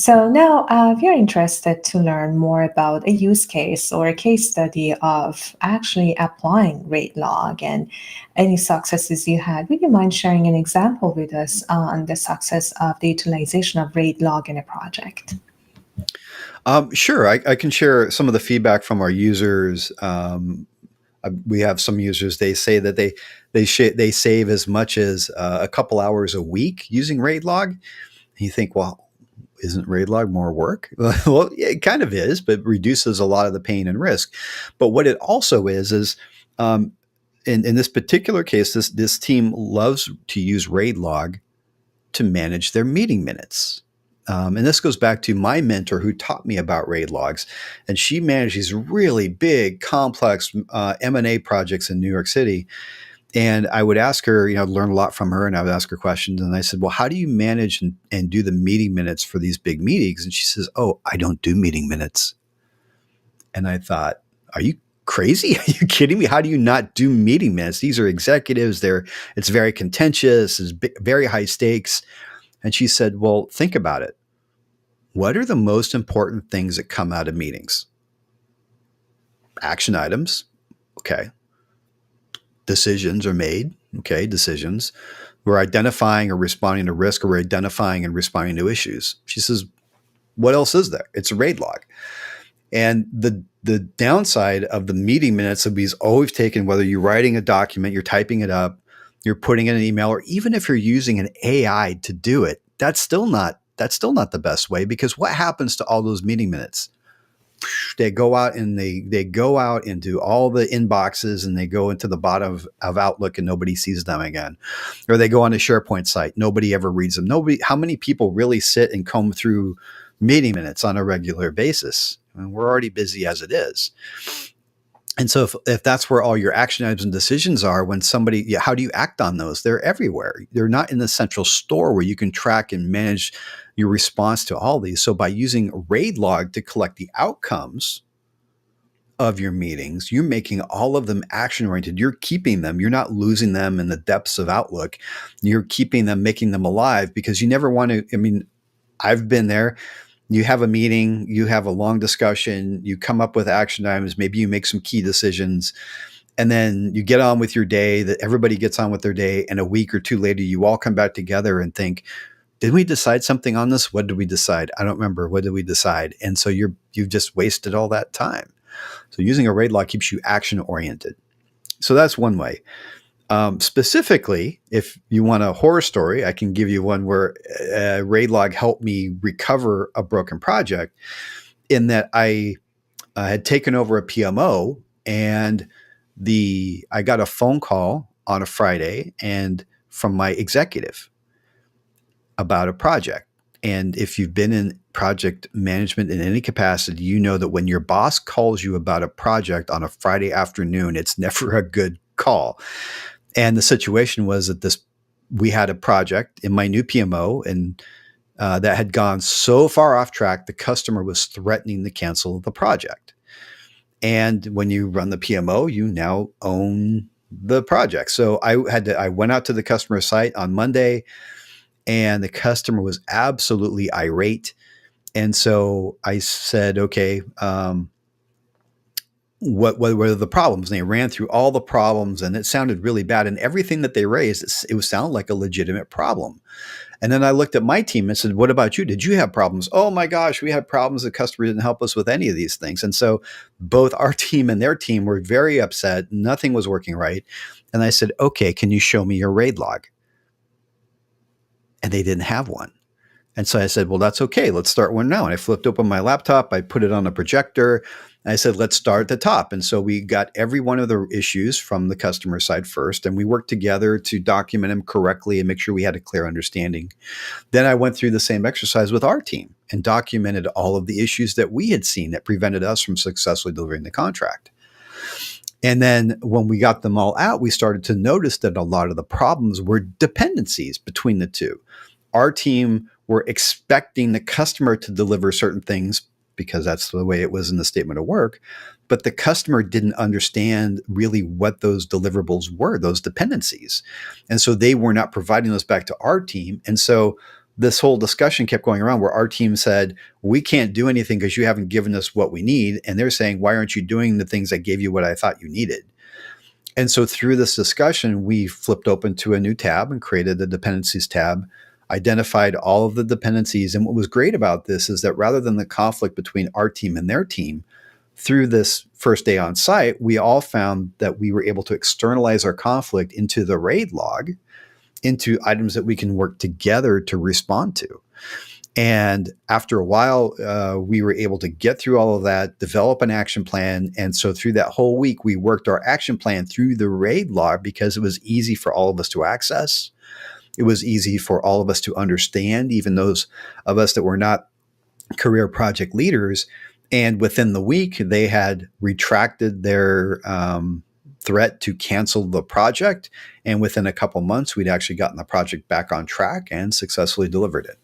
So now we are interested to learn more about a use case or a case study of actually applying RAIDLOG and any successes you had. Would you mind sharing an example with us on the success of the utilization of RAIDLOG in a project? Sure, I can share some of the feedback from our users. We have some users. They say that they save as much as a couple hours a week using RAIDLog. And you think, well, isn't RAIDLog more work? Well, yeah, it kind of is, but reduces a lot of the pain and risk. But what it also is um, in this particular case, this team loves to use RAIDLog to manage their meeting minutes. And this goes back to my mentor who taught me about RAID logs. And she managed these really big, complex M&A projects in New York City. And I would ask her, learn a lot from her, and I would ask her questions. And I said, well, how do you manage and do the meeting minutes for these big meetings? And she says, oh, I don't do meeting minutes. And I thought, are you crazy? Are you kidding me? How do you not do meeting minutes? These are executives. It's very contentious. It's very high stakes. And she said, well, think about it. What are the most important things that come out of meetings? Action items. Okay. Decisions are made. Okay. Decisions. We're identifying or responding to risk, or we're identifying and responding to issues. She says, what else is there? It's a RAID log. And the downside of the meeting minutes that we've always taken, whether you're writing a document, you're typing it up, you're putting in an email, or even if you're using an AI to do it, that's still not the best way, because what happens to all those meeting minutes? They go out and they go out into all the inboxes, and they go into the bottom of Outlook, and nobody sees them again. Or they go on a SharePoint site. Nobody ever reads them. How many people really sit and comb through meeting minutes on a regular basis? I mean, we're already busy as it is. And so if that's where all your action items and decisions are, when somebody, how do you act on those? They're everywhere. They're not in the central store where you can track and manage your response to all these. So by using RAIDLog to collect the outcomes of your meetings, you're making all of them action oriented. You're keeping them. You're not losing them in the depths of Outlook. You're keeping them, making them alive, because you never want to, I've been there. You have a meeting, you have a long discussion, you come up with action items, maybe you make some key decisions, and then you get on with your day, that everybody gets on with their day. And a week or two later, you all come back together and think, did we decide something on this? What did we decide? I don't remember. What did we decide? And so you've just wasted all that time. So using a RAID log keeps you action oriented. So that's one way. Specifically, if you want a horror story, I can give you one where RAIDLog helped me recover a broken project, in that I had taken over a PMO, and I got a phone call on a Friday and from my executive about a project. And if you've been in project management in any capacity, you know that when your boss calls you about a project on a Friday afternoon, it's never a good call. And the situation was that we had a project in my new PMO, and that had gone so far off track, the customer was threatening to cancel the project. And when you run the PMO, you now own the project. So I went out to the customer site on Monday, and the customer was absolutely irate. And so I said, okay, what were the problems? And they ran through all the problems, and it sounded really bad. And everything that they raised, it would sound like a legitimate problem. And then I looked at my team and said, what about you? Did you have problems? Oh my gosh, we had problems. The customer didn't help us with any of these things. And so both our team and their team were very upset. Nothing was working right. And I said, okay, can you show me your RAID log? And they didn't have one. And so I said, well, that's okay. Let's start one now. And I flipped open my laptop. I put it on a projector. I said, let's start at the top. And so we got every one of the issues from the customer side first, and we worked together to document them correctly and make sure we had a clear understanding. Then I went through the same exercise with our team and documented all of the issues that we had seen that prevented us from successfully delivering the contract. And then when we got them all out, we started to notice that a lot of the problems were dependencies between the two. Our team were expecting the customer to deliver certain things because that's the way it was in the statement of work. But the customer didn't understand really what those deliverables were, those dependencies. And so they were not providing those back to our team. And so this whole discussion kept going around where our team said, we can't do anything because you haven't given us what we need. And they're saying, why aren't you doing the things that gave you what I thought you needed? And so through this discussion, we flipped open to a new tab and created the dependencies tab, identified all of the dependencies. And what was great about this is that rather than the conflict between our team and their team, through this first day on site, we all found that we were able to externalize our conflict into the RAID log, into items that we can work together to respond to. And after a while, we were able to get through all of that, develop an action plan. And so through that whole week, we worked our action plan through the RAID log because it was easy for all of us to access. It was easy for all of us to understand, even those of us that were not career project leaders. And within the week, they had retracted their threat to cancel the project. And within a couple months, we'd actually gotten the project back on track and successfully delivered it.